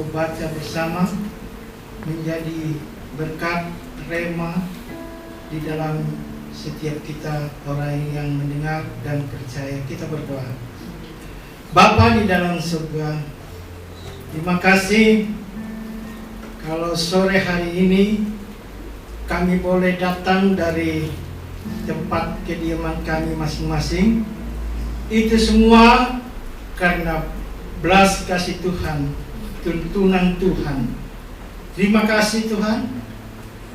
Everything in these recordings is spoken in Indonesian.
untuk baca bersama, menjadi berkat rema di dalam setiap kita orang yang mendengar dan percaya. Kita berdoa. Bapa di dalam surga, terima kasih kalau sore hari ini kami boleh datang dari tempat kediaman kami masing-masing. Itu semua karena belas kasih Tuhan, tuntunan Tuhan. Terima kasih Tuhan.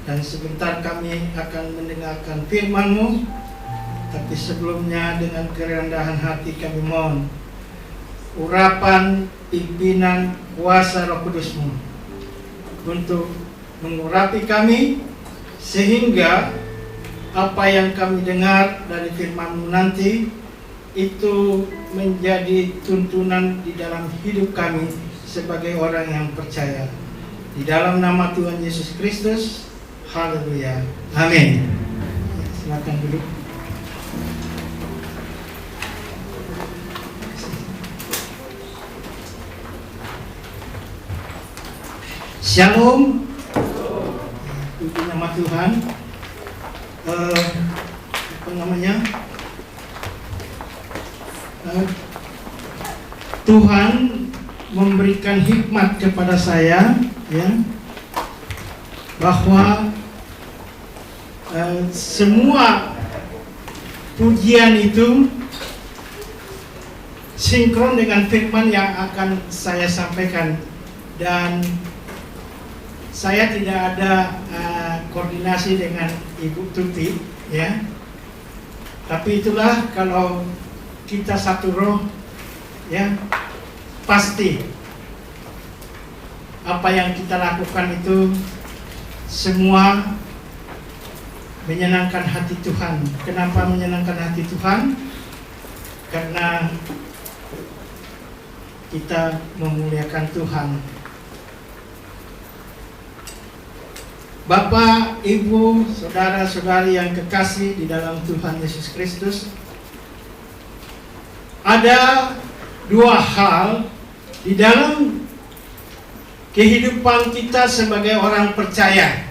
Dan sebentar kami akan mendengarkan firman-Mu. Tapi sebelumnya dengan kerendahan hati kami mohon urapan, pimpinan, kuasa Roh Kudus-Mu untuk mengurapi kami, sehingga apa yang kami dengar dari firman-Mu nanti itu menjadi tuntunan di dalam hidup kami sebagai orang yang percaya. Di dalam nama Tuhan Yesus Kristus, haleluya, amin. Silakan duduk. Shalom. Puji nama Tuhan. Tuhan memberikan hikmat kepada saya, ya, bahwa semua pujian itu sinkron dengan firman yang akan saya sampaikan, dan saya tidak ada koordinasi dengan Ibu Tuti, ya. Tapi itulah kalau kita satu roh, ya, pasti apa yang kita lakukan itu semua menyenangkan hati Tuhan. Kenapa menyenangkan hati Tuhan? Karena kita memuliakan Tuhan. Bapak, Ibu, saudara-saudari yang kekasih di dalam Tuhan Yesus Kristus, ada dua hal di dalam kehidupan kita sebagai orang percaya.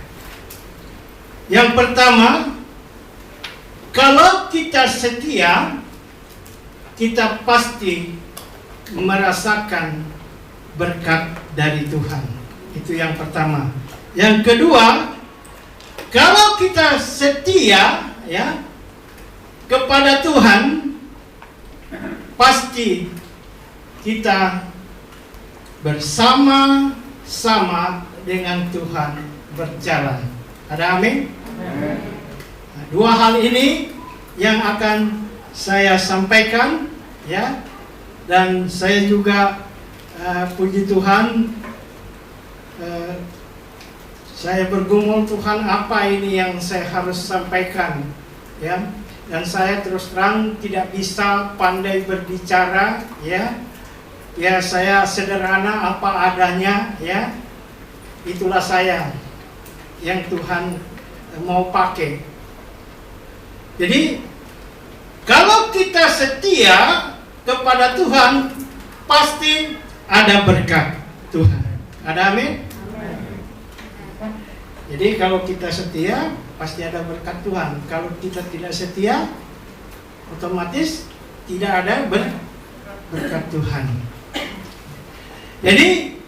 Yang pertama, kalau kita setia, kita pasti merasakan berkat dari Tuhan. Itu yang pertama. Yang kedua, kalau kita setia, ya, kepada Tuhan, pasti kita bersama-sama dengan Tuhan berjalan. Ada amin? Nah, dua hal ini yang akan saya sampaikan, ya. Dan saya juga puji Tuhan, saya bergumul, Tuhan, apa ini yang saya harus sampaikan, ya. Dan saya terus terang tidak bisa pandai berbicara, ya. Ya, saya sederhana apa adanya, ya. Itulah saya yang Tuhan mau pakai. Jadi kalau kita setia kepada Tuhan, pasti ada berkat Tuhan. Ada amin? Jadi kalau kita setia, pasti ada berkat Tuhan. Kalau kita tidak setia, otomatis tidak ada berkat Tuhan. Jadi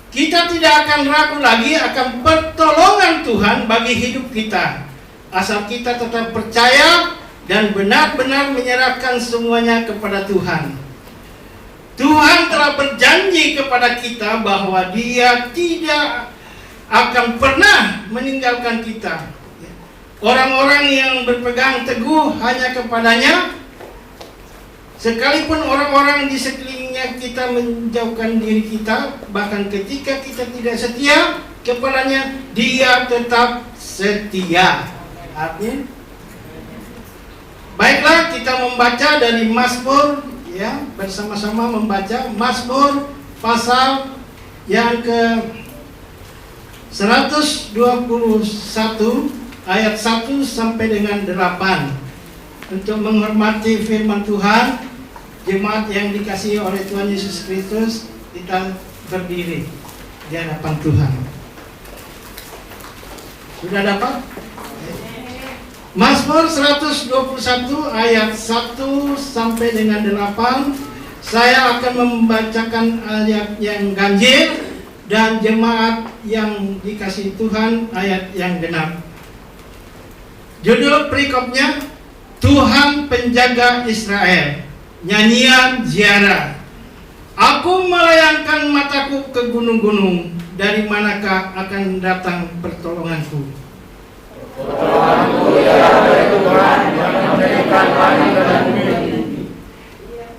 kita tidak akan ragu lagi akan pertolongan Tuhan bagi hidup kita, asal kita tetap percaya dan benar-benar menyerahkan semuanya kepada Tuhan. Tuhan telah berjanji kepada kita bahwa Dia tidak akan pernah meninggalkan kita. Orang-orang yang berpegang teguh hanya kepadanya, sekalipun orang-orang di sekelilingnya kita menjauhkan diri kita, bahkan ketika kita tidak setia kepadanya, Dia tetap setia. Artinya, baiklah kita membaca dari Mazmur, ya, bersama-sama membaca Mazmur pasal yang ke 121 ayat 1 sampai dengan 8. Untuk menghormati firman Tuhan, jemaat yang dikasihi oleh Tuhan Yesus Kristus, kita berdiri. di hadapan Tuhan. Sudah dapat? Mazmur 121 ayat 1 sampai dengan 8. Saya akan membacakan ayat yang ganjil dan jemaat yang dikasihi Tuhan ayat yang genap. Judul perikopnya, Tuhan Penjaga Israel, nyanyian ziarah. Aku melayangkan mataku ke gunung-gunung, dari manakah akan datang pertolonganku? Pertolonganku ialah dari Tuhan yang menjadikan langit dan bumi.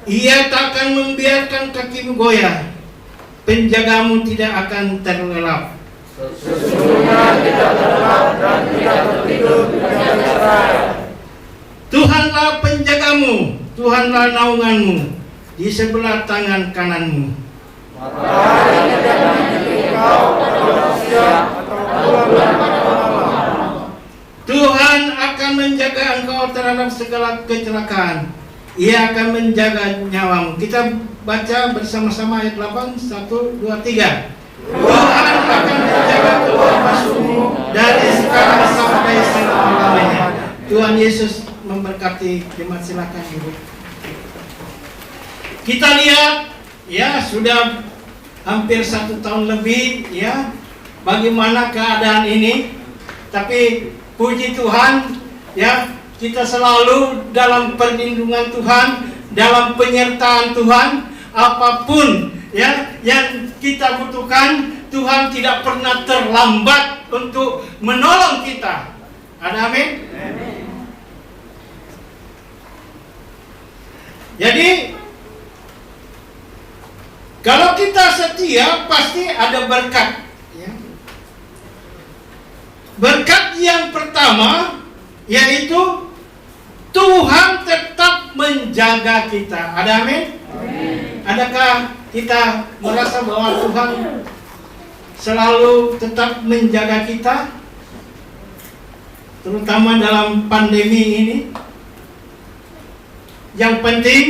Ia takkan membiarkan kakimu goyah, penjagamu tidak akan terlelap. Sesungguhnya tidak terlelap dan tidak tertidur penjaga Israel. Tuhanlah penjagamu, Tuhanlah naunganmu di sebelah tangan kananmu. Matahari tidak menyakiti engkau pada siang atau bulan pada malam. Tuhan akan menjaga engkau terhadap segala kecelakaan. Ia akan menjaga nyawamu. Kita baca bersama-sama ayat 8, 1, 2, 3. Tuhan akan menjaga keluar masukmu dari sekarang sampai selama-lamanya. Tuhan Yesus memberkati jemaat, silakan dulu. Kita lihat ya, sudah hampir 1 tahun lebih ya bagaimana keadaan ini. Tapi puji Tuhan ya, kita selalu dalam perlindungan Tuhan, dalam penyertaan Tuhan. Apapun ya yang kita butuhkan, Tuhan tidak pernah terlambat untuk menolong kita. Ada amin? Jadi kalau kita setia, pasti ada berkat ya. Berkat yang pertama yaitu Tuhan tetap menjaga kita. Ada amin? Adakah kita merasa bahwa Tuhan selalu tetap menjaga kita, terutama dalam pandemi ini? Yang penting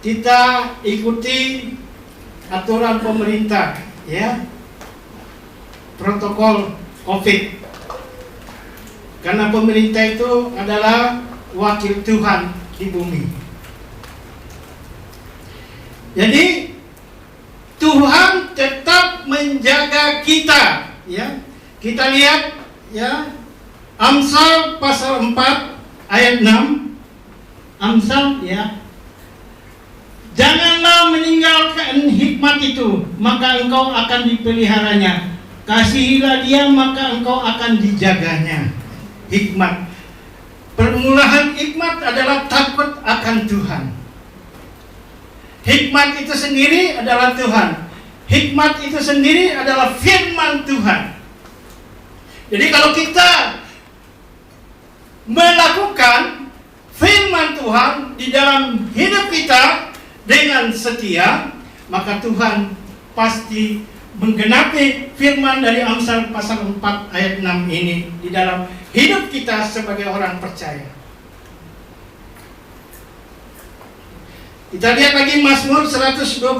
kita ikuti aturan pemerintah ya, protokol COVID. Karena pemerintah itu adalah wakil Tuhan di bumi. Jadi Tuhan tetap menjaga kita ya. Kita lihat ya, Amsal pasal 4 ayat 6. Amsal ya. Janganlah meninggalkan hikmat itu, maka engkau akan dipeliharanya. Kasihilah dia, maka engkau akan dijaganya. Hikmat. Permulaan hikmat adalah takut akan Tuhan. Hikmat itu sendiri adalah Tuhan. Hikmat itu sendiri adalah firman Tuhan. Jadi kalau kita melakukan firman Tuhan di dalam hidup kita dengan setia, maka Tuhan pasti menggenapi firman dari Amsal pasal 4 ayat 6 ini di dalam hidup kita sebagai orang percaya. Kita lihat lagi Mazmur 121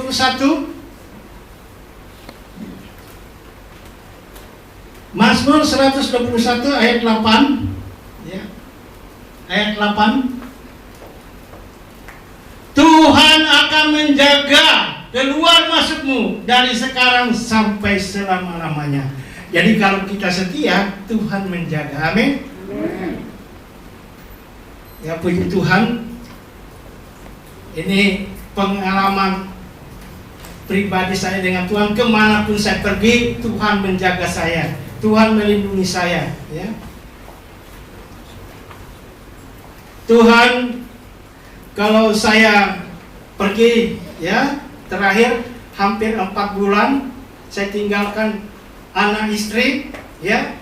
Mazmur 121 ayat 8 ya. Ayat 8. Tuhan akan menjaga keluar masukmu dari sekarang sampai selama-lamanya. Jadi kalau kita setia, Tuhan menjaga. Amin. Ya puji Tuhan. Ini pengalaman pribadi saya dengan Tuhan. Kemanapun saya pergi, Tuhan menjaga saya, Tuhan melindungi saya ya. Tuhan, kalau saya pergi ya, terakhir hampir 4 bulan saya tinggalkan anak istri ya,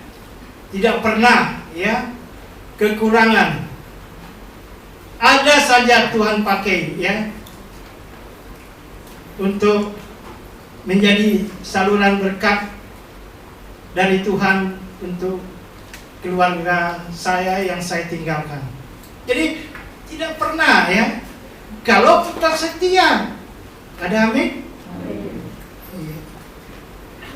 tidak pernah ya kekurangan. Ada saja Tuhan pakai ya untuk menjadi saluran berkat dari Tuhan untuk keluarga saya yang saya tinggalkan. Jadi tidak pernah ya, kalau kita setia. Ada amin?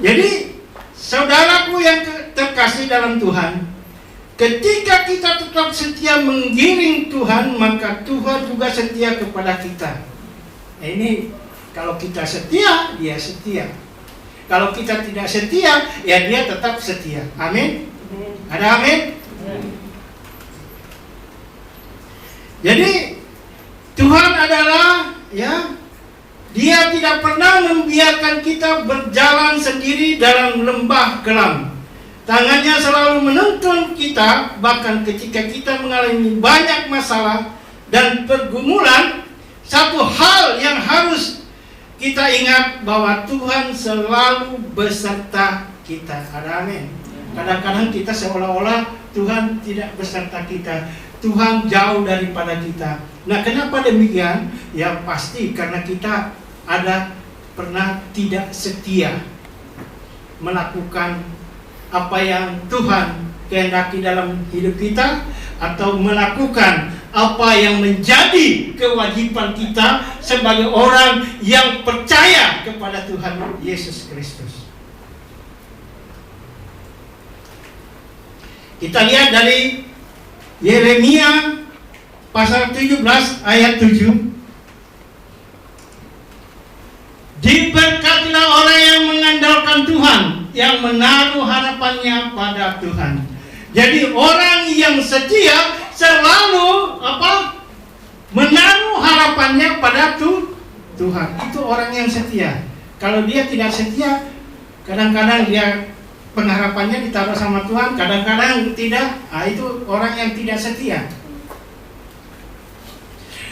Jadi saudaraku yang terkasih dalam Tuhan, ketika kita tetap setia menggiring Tuhan, maka Tuhan juga setia kepada kita. Nah, ini kalau kita setia, dia setia. Kalau kita tidak setia, ya dia tetap setia. Amin. Ada amin? Jadi Tuhan adalah, ya, Dia tidak pernah membiarkan kita berjalan sendiri dalam lembah kelam. Tangannya selalu menuntun kita, bahkan ketika kita mengalami banyak masalah dan pergumulan. Satu hal yang harus kita ingat, bahwa Tuhan selalu beserta kita. Ada amin. Kadang-kadang kita seolah-olah Tuhan tidak beserta kita, Tuhan jauh daripada kita. Nah, kenapa demikian? Ya pasti karena kita pernah tidak setia melakukan apa yang Tuhan kehendaki dalam hidup kita, atau melakukan apa yang menjadi kewajiban kita sebagai orang yang percaya kepada Tuhan Yesus Kristus. Kita lihat dari Yeremia pasal 17 ayat 7. Diberkatilah orang yang mengandalkan Tuhan, yang menaruh harapannya pada Tuhan. Jadi orang yang setia selalu menaruh harapannya pada Tuhan. Itu orang yang setia. Kalau dia tidak setia, kadang-kadang dia pengharapannya ditaruh sama Tuhan, kadang-kadang tidak. Itu orang yang tidak setia.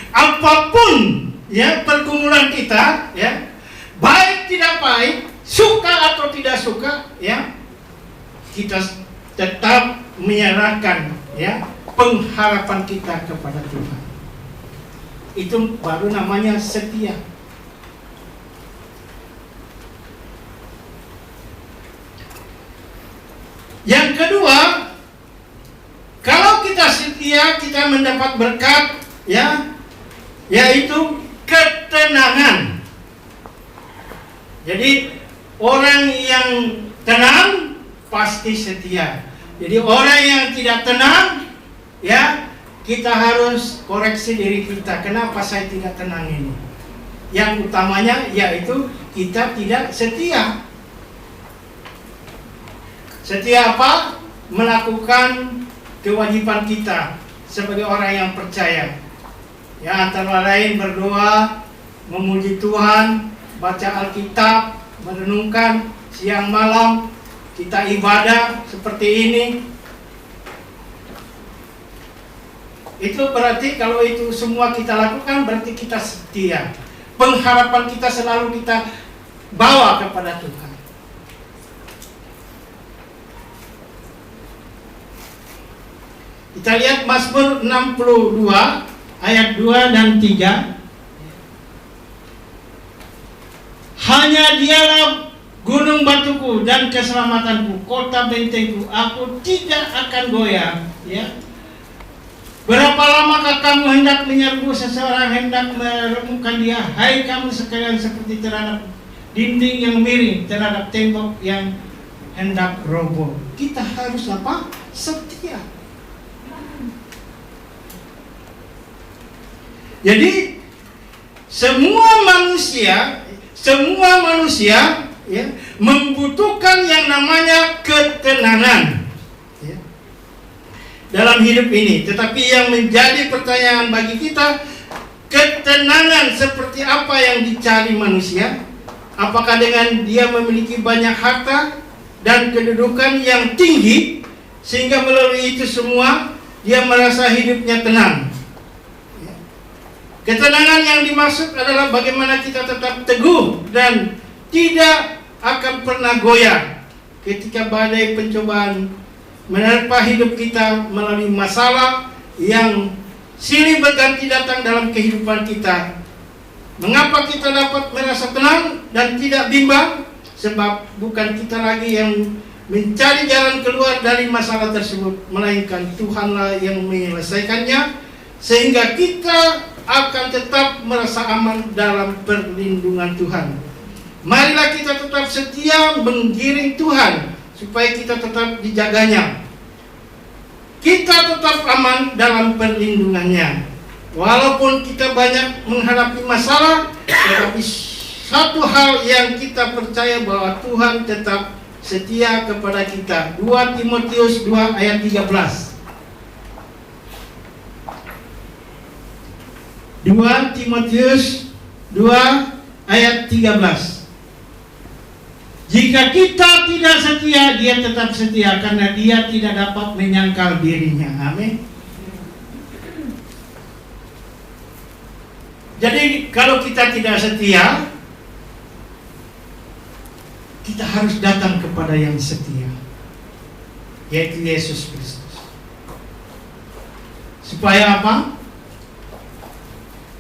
Apapun ya pergumulan kita, ya, baik tidak baik, suka atau tidak suka, ya, kita tetap menyerahkan, ya, pengharapan kita kepada Tuhan. Itu baru namanya setia. Yang kedua, kalau kita setia, kita mendapat berkat, ya, yaitu ketenangan. Jadi orang yang tenang pasti setia. Jadi orang yang tidak tenang, ya, kita harus koreksi diri kita. Kenapa saya tidak tenang ini? Yang utamanya yaitu kita tidak setia. Setia apa? Melakukan kewajiban kita sebagai orang yang percaya. Ya, antara lain berdoa, memuji Tuhan, baca Alkitab, merenungkan siang malam, kita ibadah seperti ini. Itu berarti kalau itu semua kita lakukan, berarti kita setia. Pengharapan kita selalu kita bawa kepada Tuhan. Kita lihat Mazmur 62 ayat 2 dan 3. Hanya Dialah gunung batuku dan keselamatanku, kota bentengku, aku tidak akan goyah. Ya. Berapa lamakah kamu hendak menyerbu seseorang, hendak meremukkan dia? Hai kamu sekalian seperti terhadap dinding yang miring, terhadap tembok yang hendak roboh. Kita harus apa? Setia. Jadi semua manusia ya, membutuhkan yang namanya ketenangan, ya, dalam hidup ini. Tetapi yang menjadi pertanyaan bagi kita, ketenangan seperti apa yang dicari manusia? Apakah dengan dia memiliki banyak harta dan kedudukan yang tinggi, sehingga melalui itu semua dia merasa hidupnya tenang? Ketenangan yang dimaksud adalah bagaimana kita tetap teguh dan tidak akan pernah goyah ketika badai pencobaan menerpa hidup kita, melalui masalah yang silih berganti datang dalam kehidupan kita. Mengapa kita dapat merasa tenang dan tidak bimbang? Sebab bukan kita lagi yang mencari jalan keluar dari masalah tersebut, melainkan Tuhanlah yang menyelesaikannya, sehingga kita akan tetap merasa aman dalam perlindungan Tuhan. Marilah kita tetap setia menggiring Tuhan supaya kita tetap dijaganya. Kita tetap aman dalam perlindungannya. Walaupun kita banyak menghadapi masalah, tetapi satu hal yang kita percaya bahwa Tuhan tetap setia kepada kita. 2 Timotius 2 ayat 13. 2 Timotius 2 ayat 13. Jika kita tidak setia, dia tetap setia karena dia tidak dapat menyangkal dirinya. Amin. Jadi kalau kita tidak setia, kita harus datang kepada yang setia, yaitu Yesus Kristus. Supaya apa?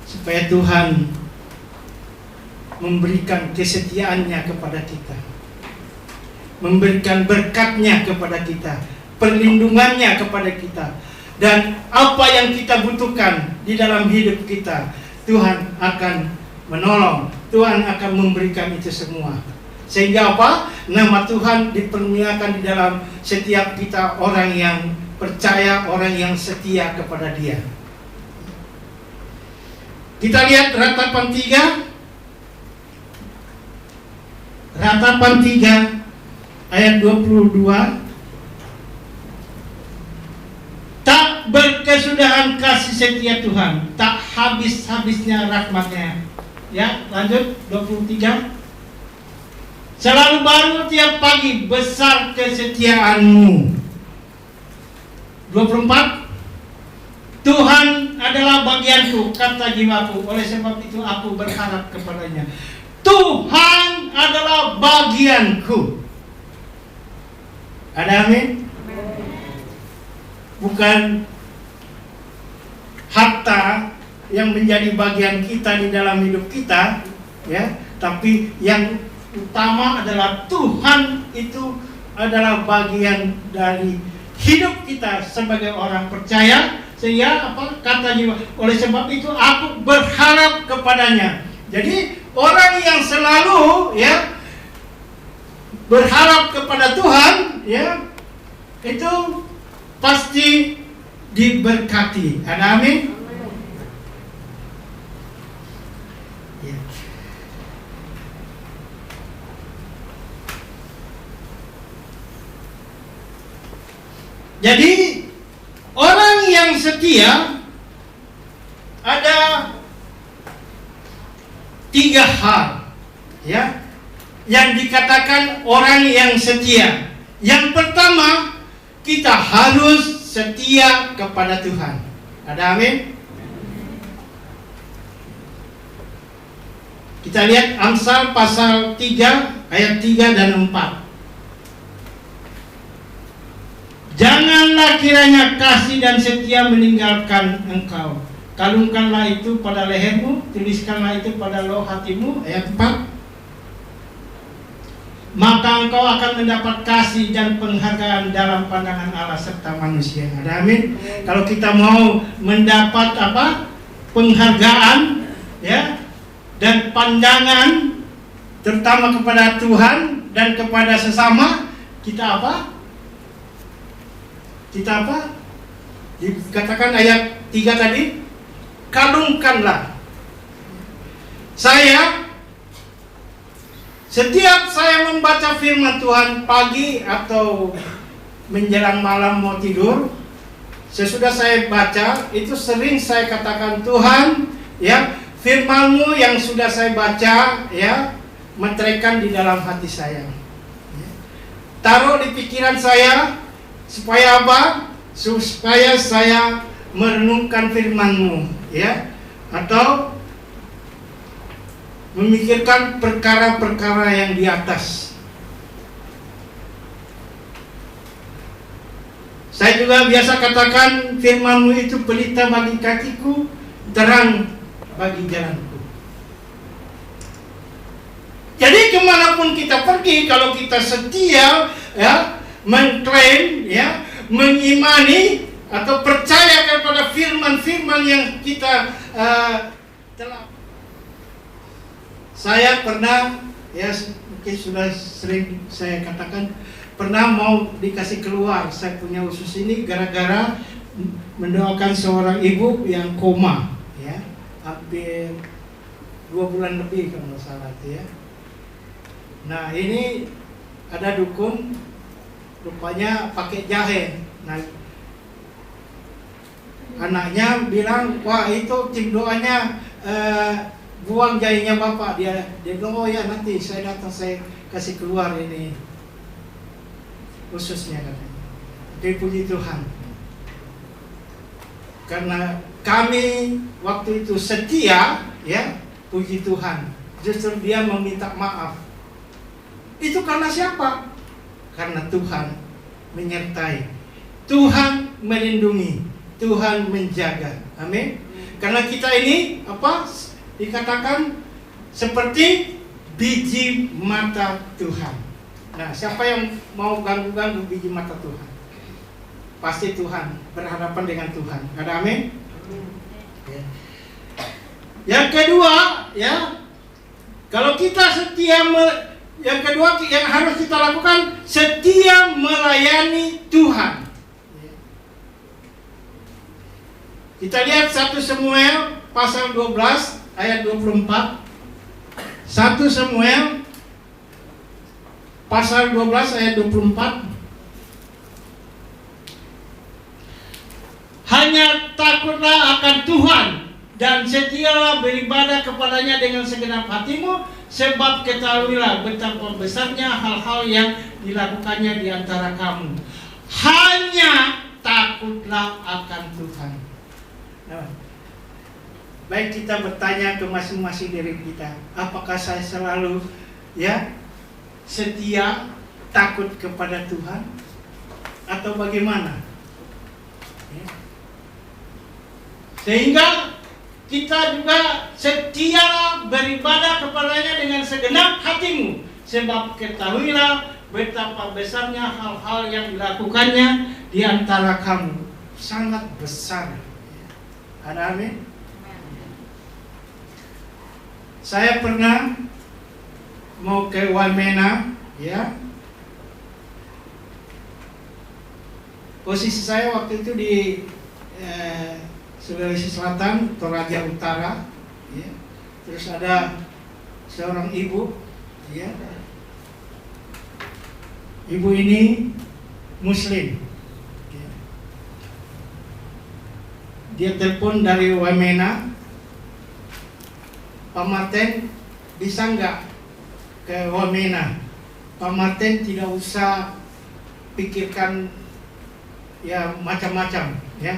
Supaya Tuhan memberikan kesetiaannya kepada kita, memberikan berkatnya kepada kita, perlindungannya kepada kita, dan apa yang kita butuhkan di dalam hidup kita, Tuhan akan menolong, Tuhan akan memberikan itu semua. Sehingga apa? Nama Tuhan dipermuliakan di dalam setiap kita, orang yang percaya, orang yang setia kepada Dia. Kita lihat Ratapan 3 ayat 22. Tak berkesudahan kasih setia Tuhan, tak habis-habisnya rahmat-Nya. Ya, lanjut 23. Selalu baru tiap pagi, besar kesetiaan-Mu. 24. Tuhan adalah bagianku, kata jiwaku, oleh sebab itu aku berharap kepadanya. Tuhan adalah bagianku. Ada amin? Bukan harta yang menjadi bagian kita di dalam hidup kita, ya, tapi yang utama adalah Tuhan itu adalah bagian dari hidup kita sebagai orang percaya. Sehingga apa? Kata jiwa, oleh sebab itu aku berharap kepadanya. Jadi orang yang selalu, ya, berharap kepada Tuhan, ya, itu pasti diberkati. Ada amin? Ya. Jadi orang yang setia ada 3 hal, ya, yang dikatakan orang yang setia. Yang pertama, kita harus setia kepada Tuhan. Ada amin? Kita lihat Amsal pasal 3 ayat 3 dan 4. Janganlah kiranya kasih dan setia meninggalkan engkau. Kalungkanlah itu pada lehermu, tuliskanlah itu pada loh hatimu. Ayat 4. Maka engkau akan mendapat kasih dan penghargaan dalam pandangan Allah serta manusia. Ada amin? Kalau kita mau mendapat apa? Penghargaan, ya, dan pandangan terutama kepada Tuhan dan kepada sesama, kita apa? Kita apa? Dikatakan ayat 3 tadi, kalungkanlah. Setiap saya membaca firman Tuhan pagi atau menjelang malam mau tidur, sesudah saya baca, itu sering saya katakan, Tuhan, ya, firman-Mu yang sudah saya baca, ya, meteraikan di dalam hati saya. Taruh di pikiran saya, supaya apa? Supaya saya merenungkan firman-Mu, ya, atau memikirkan perkara-perkara yang di atas. Saya juga biasa katakan, firman-Mu itu pelita bagi kakiku, terang bagi jalanku. Jadi kemanapun kita pergi, kalau kita setia, ya, mengklaim, ya, mengimani atau percaya kepada firman-firman yang kita telah. Saya pernah ya mungkin sudah sering saya katakan, pernah mau dikasih keluar saya punya usus ini gara-gara mendoakan seorang ibu yang koma, ya hampir 2 bulan lebih kalau nggak salah itu ya. Nah ini ada dukun rupanya pakai jahe. Nah anaknya bilang, wah itu tim doanya buang jahenya bapak. Dia bilang, oh ya nanti saya datang, saya kasih keluar ini ususnya katanya. Tapi puji Tuhan, karena kami waktu itu setia, ya puji Tuhan, justru dia meminta maaf. Itu karena siapa? Karena Tuhan menyertai, Tuhan melindungi, Tuhan menjaga. Amin. Karena kita ini apa? Dikatakan seperti biji mata Tuhan. Nah, siapa yang mau ganggu-ganggu biji mata Tuhan? Pasti Tuhan, berhadapan dengan Tuhan. Ada amin? Ya. Yang kedua, ya, kalau kita setia, yang kedua yang harus kita lakukan, setia melayani Tuhan. Kita lihat 1 Samuel pasal 12 ayat 24. 1 Samuel pasal 12 ayat 24. Hanya takutlah akan Tuhan dan setialah beribadah kepadanya dengan segenap hatimu, sebab ketahuilah betapa besarnya hal-hal yang dilakukannya di antara kamu. Hanya takutlah akan Tuhan. Nah, baik kita bertanya ke masing-masing diri kita, apakah saya selalu ya setia, takut kepada Tuhan, atau bagaimana? Ya. Sehingga kita juga setia beribadah kepadanya dengan segenap hatimu, sebab ketahuilah betapa besarnya hal-hal yang dilakukannya di antara kamu. Sangat besar. Ada amin? Saya pernah mau ke Wamena, ya. Posisi saya waktu itu di Sulawesi Selatan, Toraja Utara, ya. Terus ada seorang ibu, ya. Ibu ini Muslim, ya. Dia telepon dari Wamena, Pak Martin bisa nggak ke Wamena? Pak Martin tidak usah pikirkan ya macam-macam, ya.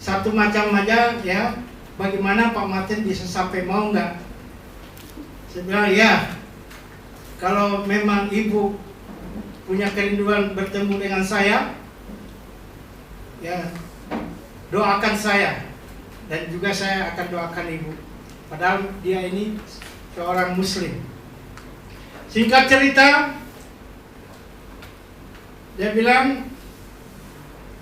Satu macam aja, ya. Bagaimana Pak Martin bisa sampai, mau nggak? Saya bilang ya, kalau memang ibu punya kerinduan bertemu dengan saya, ya doakan saya, dan juga saya akan doakan ibu. Padahal dia ini seorang Muslim. Singkat cerita, dia bilang,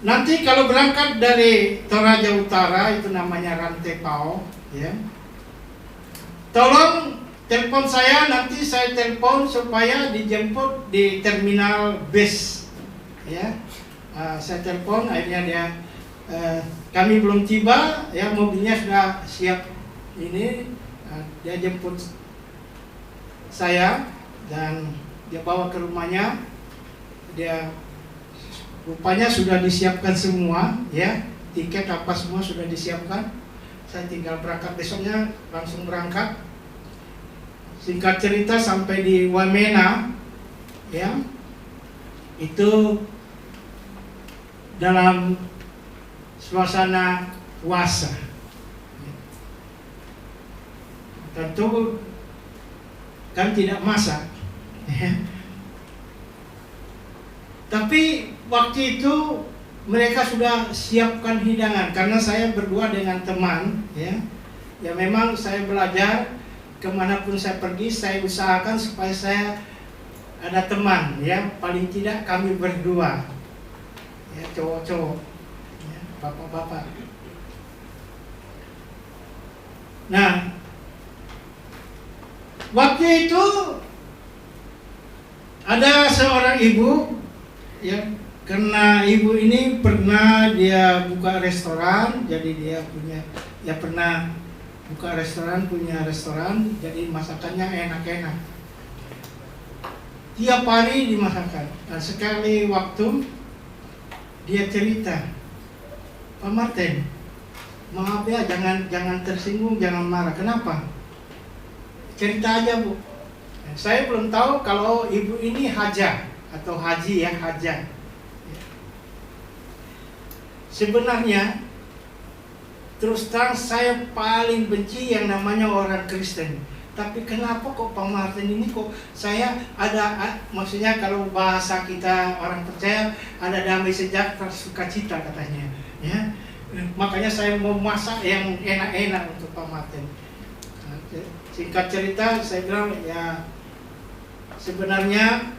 nanti kalau berangkat dari Toraja Utara, itu namanya Rantepao, ya, tolong telepon saya, nanti saya telepon supaya dijemput di terminal bus, ya. Saya telepon, akhirnya dia, kami belum tiba, ya, mobilnya sudah siap, ini dia jemput saya dan dia bawa ke rumahnya. Dia rupanya sudah disiapkan semua, ya, tiket apa semua sudah disiapkan. Saya tinggal berangkat besoknya, langsung berangkat. Singkat cerita sampai di Wamena, ya, itu dalam suasana puasa. Tentu kan tidak masak, ya. Tapi waktu itu mereka sudah siapkan hidangan, karena saya berdua dengan teman, ya. Ya memang saya belajar, kemanapun saya pergi, saya usahakan supaya saya ada teman, ya. Paling tidak kami berdua, ya, cowok-cowok, ya, bapak-bapak. Nah, waktu itu Ada seorang ibu, ya, karena ibu ini pernah dia buka restoran, jadi dia punya, ya pernah buka restoran, punya restoran, jadi masakannya enak-enak. Tiap hari dimasakkan. Dan sekali waktu dia cerita, Pak Martin, maaf ya, jangan tersinggung, jangan marah. Kenapa? Cerita aja, Bu. Saya belum tahu kalau ibu ini haja atau haji, ya, haja. Sebenarnya terus terang saya paling benci yang namanya orang Kristen. Tapi kenapa kok Pak Martin ini kok saya maksudnya kalau bahasa kita orang percaya ada damai sejahtera sukacita katanya, ya. Makanya saya mau masak yang enak-enak untuk Pak Martin. Singkat cerita saya bilang, ya sebenarnya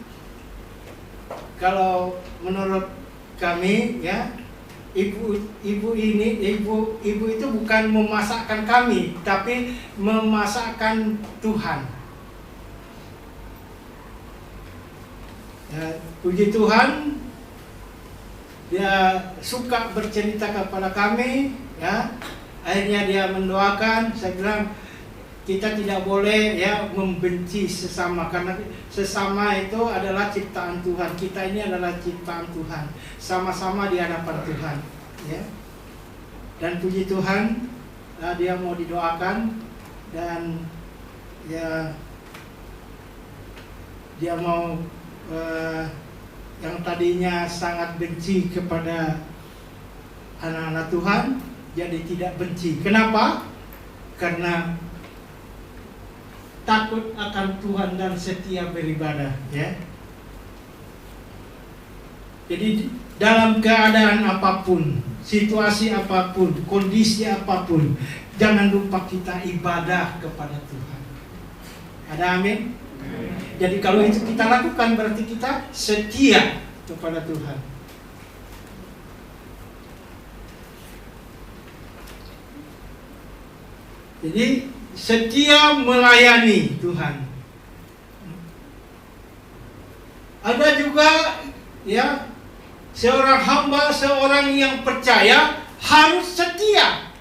kalau menurut kami, ya, ibu itu bukan memasakkan kami, tapi memasakkan Tuhan. Ya, puji Tuhan, dia suka bercerita kepada kami, ya. Akhirnya dia mendoakan. Saya bilang, kita tidak boleh, ya, membenci sesama, karena sesama itu adalah ciptaan Tuhan. Kita ini adalah ciptaan Tuhan, sama-sama di hadapan Tuhan, ya. Dan puji Tuhan, dia mau didoakan, dan ya dia mau yang tadinya sangat benci kepada anak-anak Tuhan jadi tidak benci. Kenapa? Karena takut akan Tuhan dan setia beribadah, ya. Jadi dalam keadaan apapun, situasi apapun, kondisi apapun, jangan lupa kita ibadah kepada Tuhan. Ada amin? Jadi kalau itu kita lakukan berarti kita setia kepada Tuhan. Jadi setia melayani Tuhan. Ada juga, ya, seorang hamba, seorang yang percaya harus setia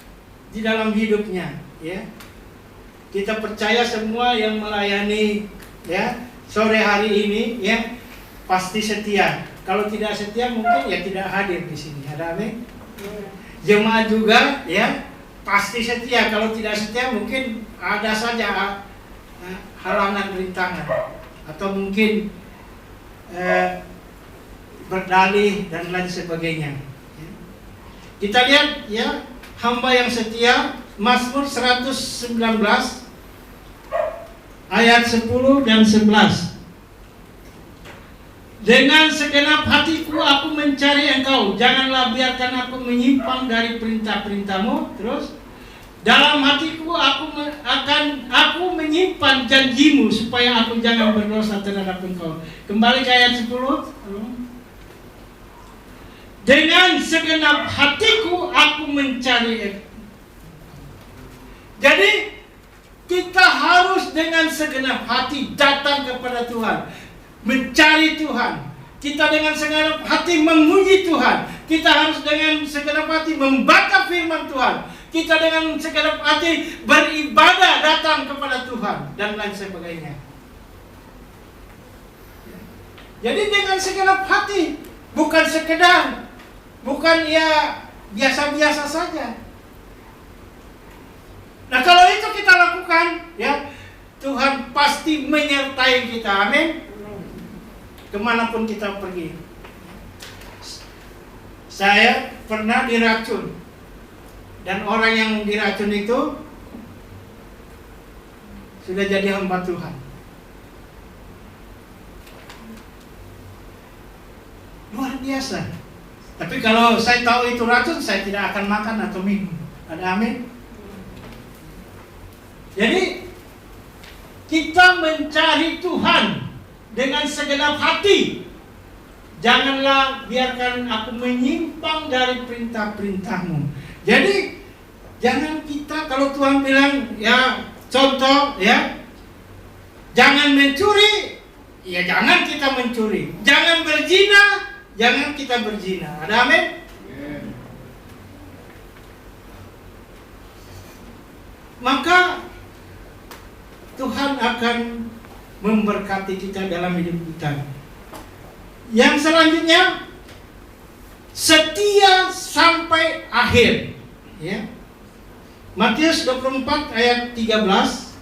di dalam hidupnya, ya. Kita percaya semua yang melayani, ya, sore hari ini, ya, pasti setia. Kalau tidak setia mungkin ya tidak hadir di sini. Ada amin? Jemaat juga, ya, pasti setia. Kalau tidak setia mungkin ada saja halangan rintangan, atau mungkin berdalih dan lain sebagainya. Kita lihat, ya, hamba yang setia, Mazmur 119 ayat 10 dan 11. Dengan segenap hatiku aku mencari Engkau, janganlah biarkan aku menyimpang dari perintah-perintah-Mu. Terus, dalam hatiku aku menyimpan janji-Mu supaya aku jangan berdosa terhadap Engkau. Kembali ke ayat 10. Dengan segenap hatiku aku mencari Engkau. Jadi kita harus dengan segenap hati datang kepada Tuhan, mencari Tuhan. Kita dengan segenap hati memuji Tuhan. Kita harus dengan segenap hati membaca firman Tuhan. Kita dengan segenap hati beribadah, datang kepada Tuhan, dan lain sebagainya. Jadi dengan segenap hati, bukan sekedar, bukan ya biasa-biasa saja. Nah, kalau itu kita lakukan, ya, Tuhan pasti menyertai kita. Amin. Kemanapun kita pergi. Saya pernah diracun, dan orang yang diracun itu sudah jadi hamba Tuhan. Luar biasa. Tapi kalau saya tahu itu racun, saya tidak akan makan atau minum. Ada amin? Jadi kita mencari Tuhan dengan segenap hati. Janganlah biarkan aku menyimpang dari perintah-perintah-Mu. Jadi jangan kita, kalau Tuhan bilang, ya, contoh, ya, jangan mencuri, Ya jangan kita mencuri, jangan berzina, jangan kita berzina. Ada amin? Maka Tuhan akan memberkati kita dalam hidup kita. Yang selanjutnya, setia sampai akhir. Ya. Matius 24 ayat 13.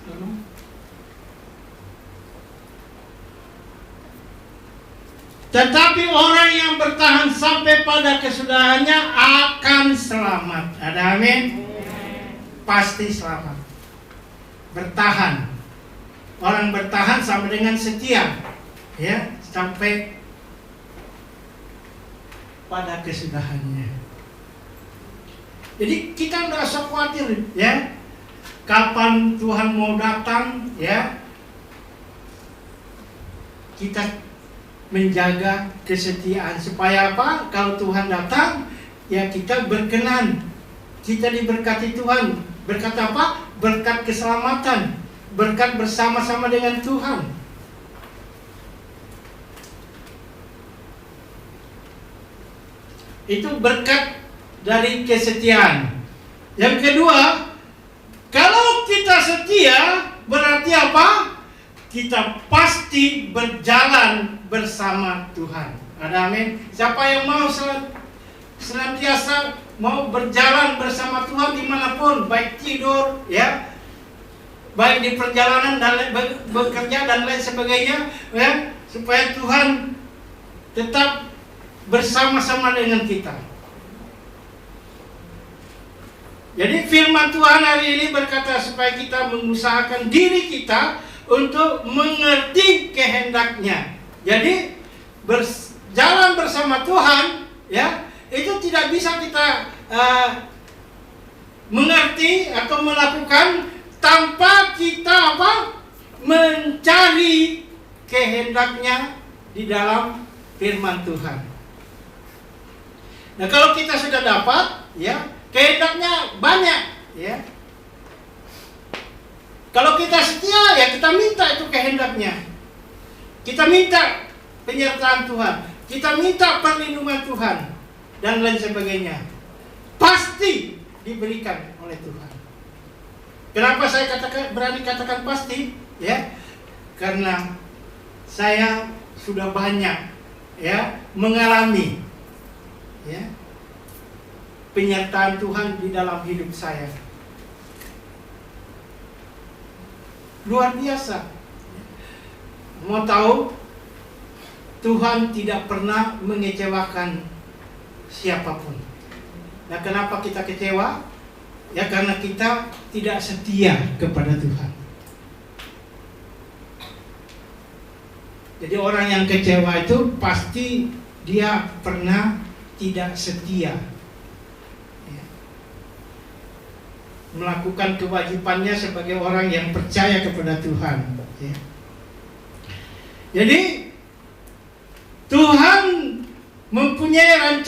Tetapi orang yang bertahan sampai pada kesudahannya akan selamat. Ada amin? Pasti selamat. Bertahan. Orang bertahan sama dengan setia. Ya, sampai pada kesudahannya. Jadi kita nggak usah khawatir, ya. Kapan Tuhan mau datang, ya. Kita menjaga kesetiaan supaya apa? Kalau Tuhan datang, ya kita berkenan, kita diberkati Tuhan. Berkat apa? Berkat keselamatan, berkat bersama-sama dengan Tuhan. Itu berkat dari kesetiaan. Yang kedua, kalau kita setia berarti apa? Kita pasti berjalan bersama Tuhan. Ada amin? Siapa yang mau senantiasa mau berjalan bersama Tuhan dimanapun, baik tidur, ya, baik di perjalanan dan bekerja dan lain sebagainya, ya, supaya Tuhan tetap bersama-sama dengan kita. Jadi firman Tuhan hari ini berkata supaya kita mengusahakan diri kita untuk mengerti kehendaknya. Jadi berjalan bersama Tuhan, ya, itu tidak bisa kita mengerti atau melakukan tanpa kita apa? Mencari kehendaknya di dalam firman Tuhan. Nah, kalau kita sudah dapat, ya, kehendaknya banyak, ya. Kalau kita setia, ya kita minta itu kehendaknya. Kita minta penyertaan Tuhan, kita minta perlindungan Tuhan, dan lain sebagainya. Pasti diberikan oleh Tuhan. Kenapa saya berani katakan pasti? Ya, karena saya sudah banyak, ya, mengalami, ya, penyertaan Tuhan di dalam hidup saya. Luar biasa. Mau tahu, Tuhan tidak pernah mengecewakan siapapun. Nah, kenapa kita kecewa? Ya, karena kita tidak setia kepada Tuhan. Jadi orang yang kecewa itu pasti dia pernah tidak setia, ya, melakukan kewajibannya sebagai orang yang percaya kepada Tuhan, ya. Jadi Tuhan mempunyai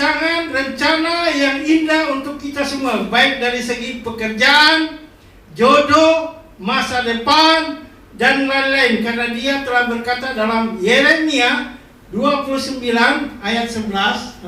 rencana yang indah untuk kita semua, baik dari segi pekerjaan, jodoh, masa depan, dan lain-lain. Karena Dia telah berkata dalam Yeremia 29 ayat 11,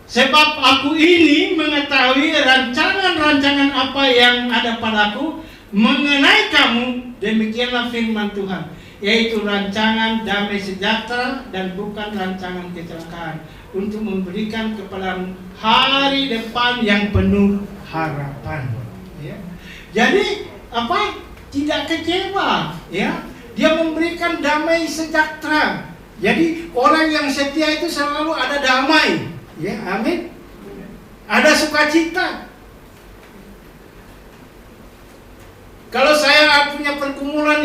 sebab aku ini mengetahui rancangan-rancangan apa yang ada padaku mengenai kamu, demikianlah firman Tuhan, yaitu rancangan damai sejahtera dan bukan rancangan kecelakaan, untuk memberikan kepadamu hari depan yang penuh harapan. Ya. Jadi apa? Tidak kecewa, ya. Dia memberikan damai sejahtera. Jadi orang yang setia itu selalu ada damai, ya, amin. Ada sukacita. Kalau saya punya pergumulan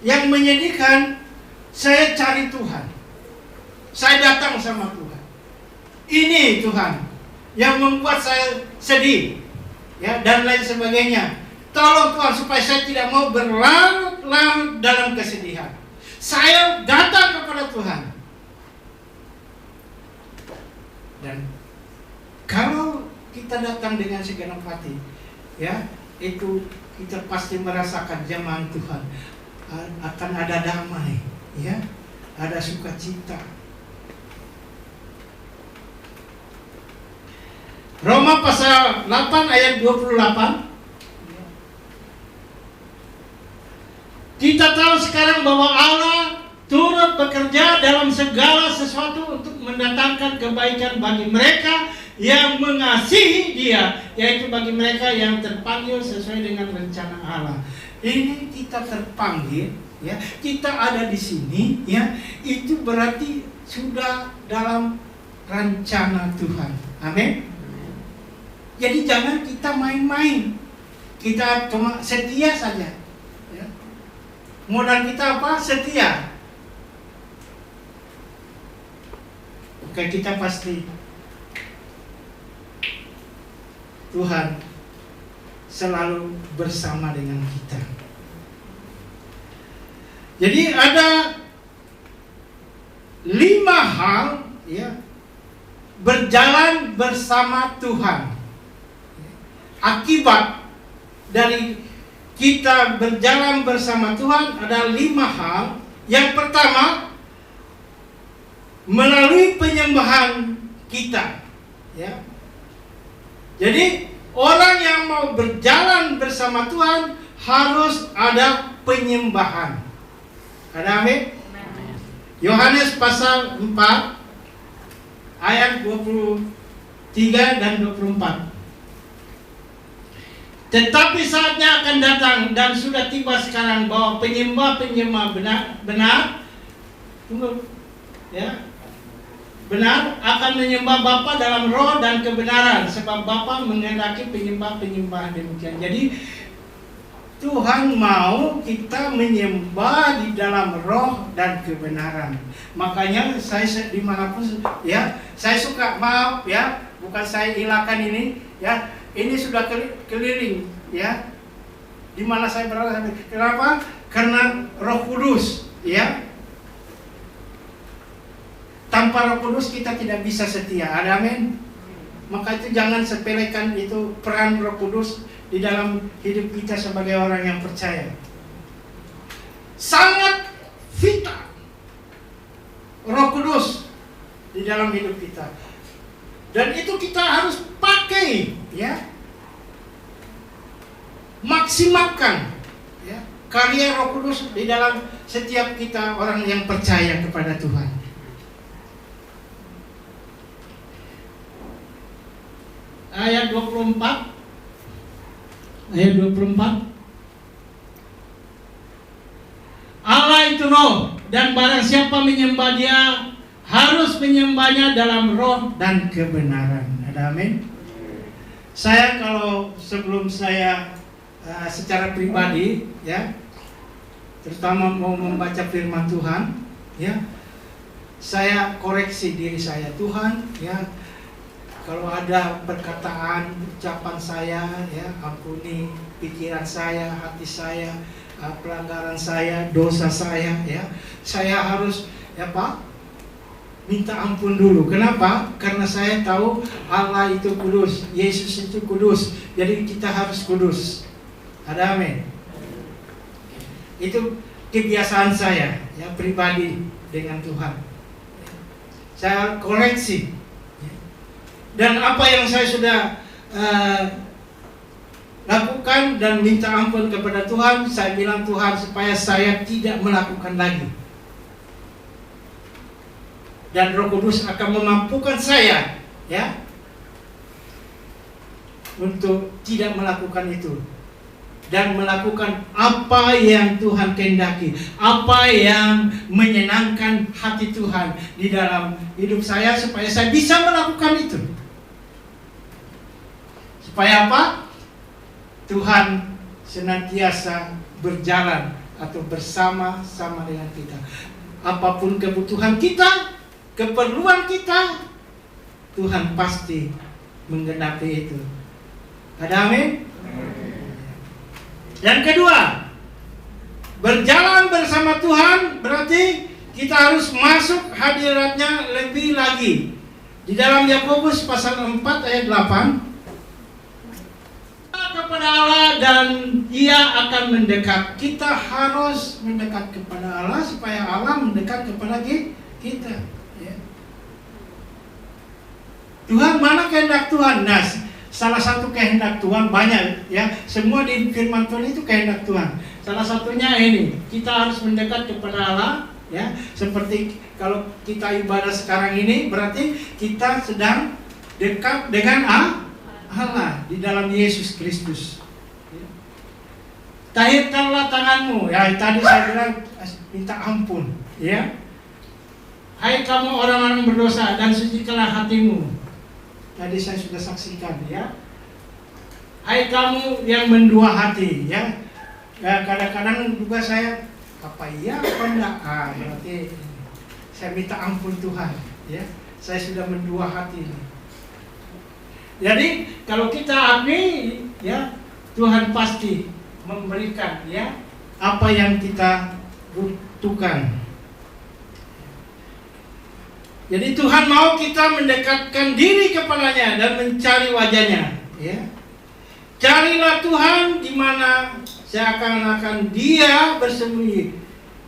yang menyedihkan, saya cari Tuhan. Saya datang sama Tuhan. Ini Tuhan yang membuat saya sedih, ya, dan lain sebagainya. Tolong Tuhan supaya saya tidak mau berlarut-larut dalam kesedihan. Saya datang kepada Tuhan. Dan kalau kita datang dengan segenap hati, ya, itu kita pasti merasakan jamahan Tuhan. akan ada damai, ya, ada sukacita. Roma pasal 8 ayat 28. Kita tahu sekarang bahwa Allah turut bekerja dalam segala sesuatu untuk mendatangkan kebaikan bagi mereka yang mengasihi Dia, yaitu bagi mereka yang terpanggil sesuai dengan rencana Allah. Ini kita terpanggil, ya, kita ada di sini, ya, itu berarti sudah dalam rencana Tuhan. Amin. Jadi jangan kita main-main, kita cuma setia saja, ya. Modal kita apa? Setia. Oke, kita pasti Tuhan selalu bersama dengan kita. Jadi ada 5 hal, ya, berjalan bersama Tuhan. Akibat dari kita berjalan bersama Tuhan ada 5 hal. Yang pertama, melalui penyembahan kita, ya. Jadi orang yang mau berjalan bersama Tuhan harus ada penyembahan. Ada amin? Yohanes pasal 4 ayat 23 dan 24. Tetapi saatnya akan datang dan sudah tiba sekarang bahwa penyembah-penyembah benar, ya, benar akan menyembah Bapa dalam roh dan kebenaran, sebab Bapa menghendaki penyembah-penyembah demikian. Jadi Tuhan mau kita menyembah di dalam roh dan kebenaran. Makanya saya dimanapun, ya, saya suka, maaf, ya, bukan saya hilangkan ini, ya, ini sudah keliling, ya, di mana saya berada. Kenapa? Karena Roh Kudus, ya. Tanpa Roh Kudus kita tidak bisa setia. Ada amin? Maka itu jangan sepelekan itu peran Roh Kudus di dalam hidup kita sebagai orang yang percaya. Sangat vital Roh Kudus di dalam hidup kita. Dan itu kita harus pakai, ya. Maksimalkan, ya, karya Roh Kudus di dalam setiap kita orang yang percaya kepada Tuhan. Ayat 24. Ayat 24. Allah itu roh, dan barang siapa menyembah Dia harus menyembahnya dalam roh dan kebenaran. Ada amin? Saya kalau sebelum saya secara pribadi, ya, terutama mau membaca firman Tuhan, ya, saya koreksi diri saya. Tuhan, ya, kalau ada perkataan, ucapan saya, ya, ampuni pikiran saya, hati saya, pelanggaran saya, dosa saya, ya, saya harus, ya, Pak, minta ampun dulu. Kenapa? Karena saya tahu Allah itu kudus, Yesus itu kudus, jadi kita harus kudus. Ada amin? Itu kebiasaan saya, ya, pribadi dengan Tuhan. Saya koreksi. Dan apa yang saya sudah lakukan dan minta ampun kepada Tuhan, saya bilang Tuhan supaya saya tidak melakukan lagi. Dan Roh Kudus akan memampukan saya, ya, untuk tidak melakukan itu dan melakukan apa yang Tuhan kehendaki, apa yang menyenangkan hati Tuhan di dalam hidup saya, supaya saya bisa melakukan itu. Supaya apa? Tuhan senantiasa berjalan atau bersama-sama dengan kita. Apapun kebutuhan kita, keperluan kita, Tuhan pasti menggenapi itu. Ada amin? Yang kedua, berjalan bersama Tuhan berarti kita harus masuk hadiratnya lebih lagi. Di dalam Yakobus pasal 4 ayat 8, kepada Allah dan Ia akan mendekat. Kita harus mendekat kepada Allah supaya Allah mendekat kepada kita. Ya. Tuhan, mana kehendak Tuhan? Nah, salah satu kehendak Tuhan banyak, ya. Semua di firman Tuhan itu kehendak Tuhan. Salah satunya ini, kita harus mendekat kepada Allah, ya. Seperti kalau kita ibadah sekarang ini, berarti kita sedang dekat dengan Allah di dalam Yesus Kristus. Tahirkanlah tanganmu, ya. Tadi saya bilang minta ampun, ya. Hai kamu orang-orang berdosa, dan sucikanlah hatimu. Tadi saya sudah saksikan, ya. Hai kamu yang mendua hati, ya. Kadang-kadang juga saya apa iya apa enggak, berarti saya minta ampun Tuhan, ya. Saya sudah mendua hati. Jadi kalau kita akui, ya, Tuhan pasti memberikan, ya, apa yang kita butuhkan. Jadi Tuhan mau kita mendekatkan diri kepadanya dan mencari wajahnya, ya. Carilah Tuhan di mana seakan-akan Dia bersembunyi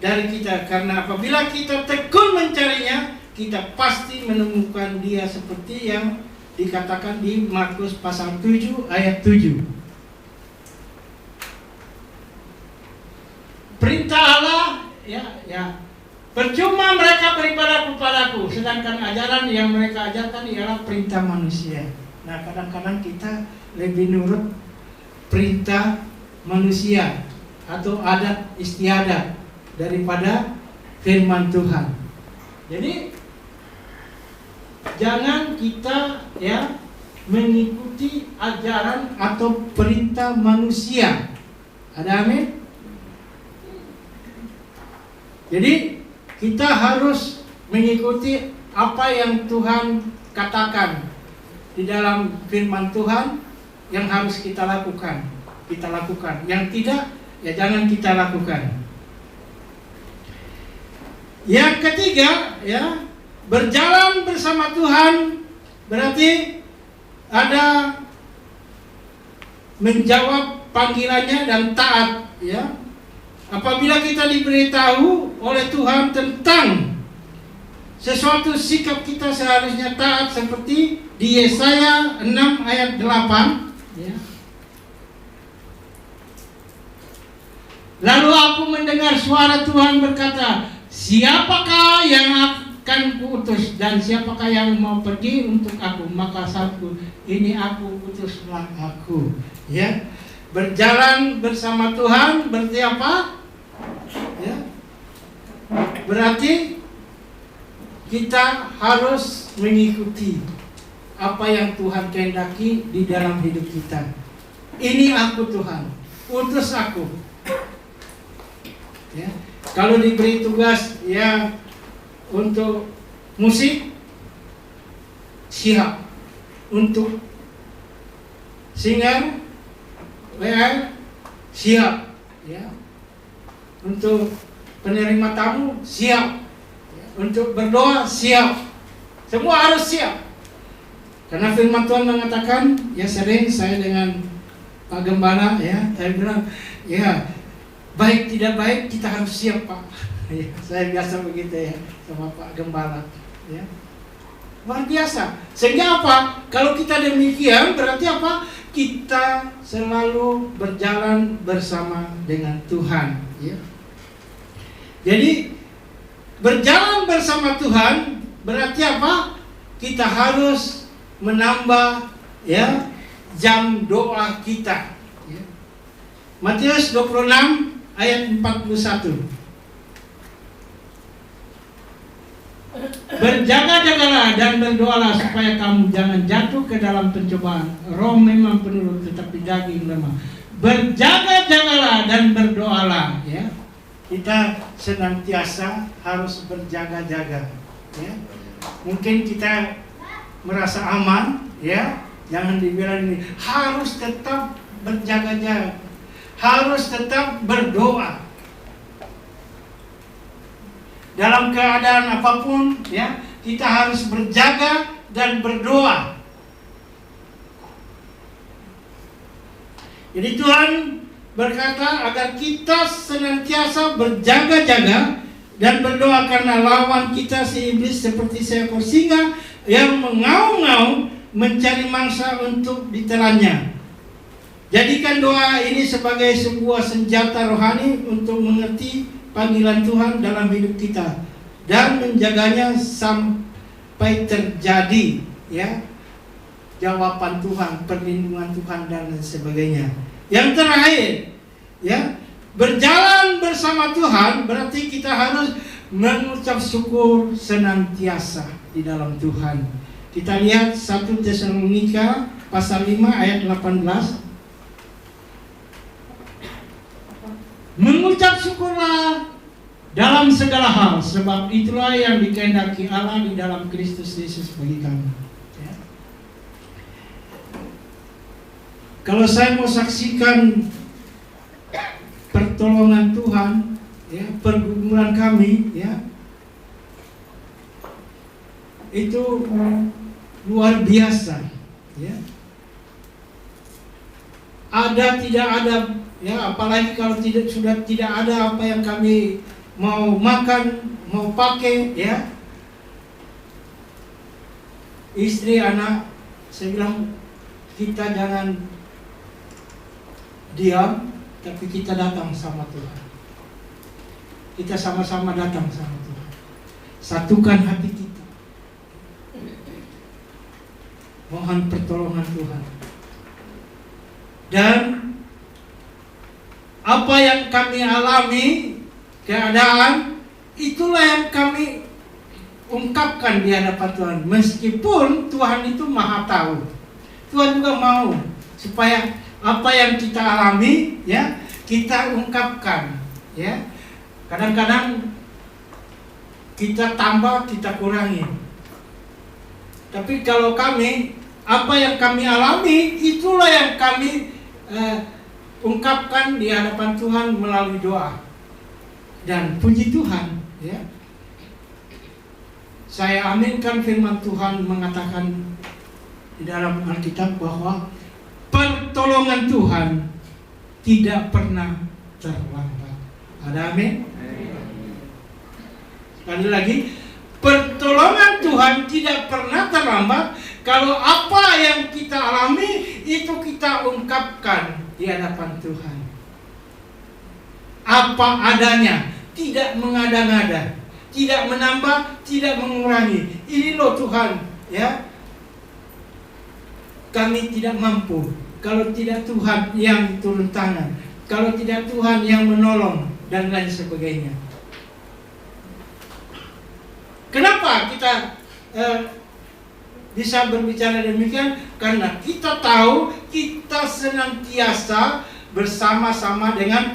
dari kita, karena apabila kita tekun mencarinya, kita pasti menemukan Dia seperti yang dikatakan di Markus pasal 7 ayat 7. Perintah Allah, ya. Percuma mereka beribadah kepadaku, sedangkan ajaran yang mereka ajarkan ialah perintah manusia. Nah, kadang-kadang kita lebih nurut perintah manusia atau adat istiadat daripada firman Tuhan. Jadi jangan kita, ya, mengikuti ajaran atau perintah manusia. Ada amin? Jadi kita harus mengikuti apa yang Tuhan katakan di dalam firman Tuhan yang harus kita lakukan. Kita lakukan. Yang tidak, ya jangan kita lakukan. Yang ketiga, ya, berjalan bersama Tuhan berarti ada menjawab panggilannya dan taat, ya. Apabila kita diberitahu oleh Tuhan tentang sesuatu, sikap kita seharusnya taat seperti di Yesaya 6 ayat 8, ya. Lalu aku mendengar suara Tuhan berkata, siapakah yang akan kuutus dan siapakah yang mau pergi untuk aku? Maka sabku, ini aku, utuslah aku. Ya, berjalan bersama Tuhan berarti apa? Ya, berarti kita harus mengikuti apa yang Tuhan kehendaki di dalam hidup kita. Ini aku Tuhan, utus aku. Ya, kalau diberi tugas, ya, untuk musik, siap. Untuk singer, siap, ya. Untuk penerima tamu, siap. Untuk berdoa, siap. Semua harus siap. Karena firman Tuhan mengatakan, ya, sering saya dengan Pak Gembala, ya, saya bilang, ya, baik tidak baik kita harus siap, Pak. Ya, saya biasa begitu, ya, sama Pak Gembala, ya. Luar biasa. Sehingga apa? Kalau kita demikian berarti apa? Kita selalu berjalan bersama dengan Tuhan, ya. Jadi berjalan bersama Tuhan berarti apa? Kita harus menambah, ya, jam doa kita, ya. Matius 26 ayat 41. Berjaga-jagalah dan berdoalah supaya kamu jangan jatuh ke dalam pencobaan. Roh memang penurut tetapi daging lemah. Berjaga-jagalah dan berdoalah, ya. Kita senantiasa harus berjaga-jaga, ya. Mungkin kita merasa aman, ya. Jangan dibilang ini, harus tetap berjaga-jaga. Harus tetap berdoa. Dalam keadaan apapun, ya, kita harus berjaga dan berdoa. Jadi Tuhan berkata agar kita senantiasa berjaga-jaga dan berdoa karena lawan kita si iblis seperti seekor singa yang mengaum-ngaum mencari mangsa untuk ditelannya. Jadikan doa ini sebagai sebuah senjata rohani untuk mengerti panggilan Tuhan dalam hidup kita dan menjaganya sampai terjadi, ya, jawaban Tuhan, perlindungan Tuhan dan sebagainya. Yang terakhir, ya, berjalan bersama Tuhan berarti kita harus mengucap syukur senantiasa di dalam Tuhan. Kita lihat 1 Tesalonika pasal 5 ayat 18. Mengucap syukurlah dalam segala hal, sebab itulah yang dikehendaki Allah di dalam Kristus Yesus bagi kamu. Ya. Kalau saya mau saksikan pertolongan Tuhan, ya, pergumulan kami, ya, itu luar biasa, ya. Ada tidak ada, ya, apalagi kalau sudah tidak ada apa yang kami mau makan, mau pakai, ya. Istri, anak, saya bilang kita jangan diam, tapi kita datang sama Tuhan. Kita sama-sama datang sama Tuhan. Satukan hati kita. Mohon pertolongan Tuhan. Dan apa yang kami alami, keadaan, itulah yang kami ungkapkan di hadapan Tuhan. Meskipun Tuhan itu maha tahu, Tuhan juga mau supaya apa yang kita alami, ya, kita ungkapkan, ya. Kadang-kadang kita tambah, kita kurangi. Tapi kalau kami, apa yang kami alami, itulah yang kami ungkapkan di hadapan Tuhan melalui doa. Dan puji Tuhan, ya. Saya aminkan firman Tuhan mengatakan di dalam Alkitab bahwa pertolongan Tuhan tidak pernah terlambat. Ada amin? Sekali lagi, pertolongan Tuhan tidak pernah terlambat. Kalau apa yang kita alami itu kita ungkapkan di hadapan Tuhan. Apa adanya, tidak mengada-ngada, tidak menambah, tidak mengurangi. Ini loh Tuhan, ya. Kami tidak mampu kalau tidak Tuhan yang turun tangan, kalau tidak Tuhan yang menolong dan lain sebagainya. Kenapa kita bisa berbicara demikian? Karena kita tahu kita senantiasa bersama-sama dengan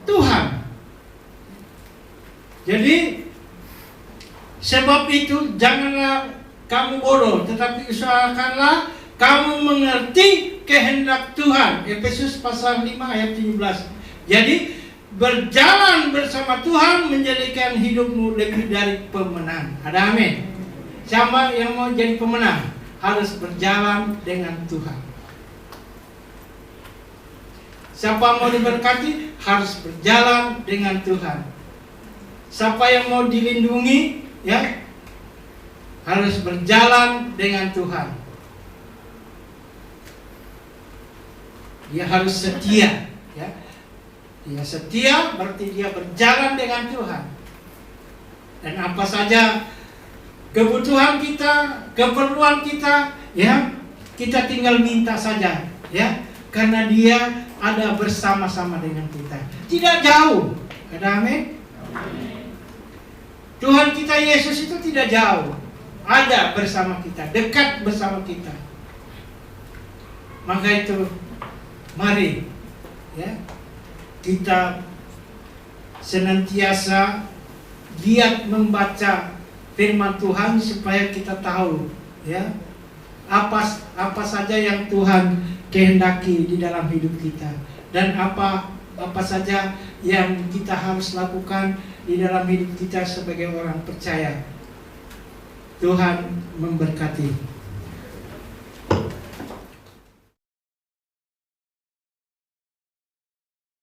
Tuhan. Jadi sebab itu janganlah kamu bodoh, tetapi usahakanlah kamu mengerti kehendak Tuhan. Efesus pasal 5 ayat 17. Jadi berjalan bersama Tuhan menjadikan hidupmu lebih dari pemenang. Ada amin? Siapa yang mau jadi pemenang harus berjalan dengan Tuhan. Siapa mau diberkati harus berjalan dengan Tuhan. Siapa yang mau dilindungi, ya, harus berjalan dengan Tuhan. Dia harus setia, ya. Dia setia berarti dia berjalan dengan Tuhan. Dan apa saja kebutuhan kita, keperluan kita, ya, kita tinggal minta saja, ya, karena dia ada bersama-sama dengan kita. Tidak jauh. Ada amin? Tuhan kita Yesus itu tidak jauh, ada bersama kita, dekat bersama kita. Maka itu mari, ya, kita senantiasa giat membaca firman Tuhan supaya kita tahu, ya, apa saja yang Tuhan kehendaki di dalam hidup kita dan apa saja yang kita harus lakukan di dalam hidup kita sebagai orang percaya. Tuhan memberkati.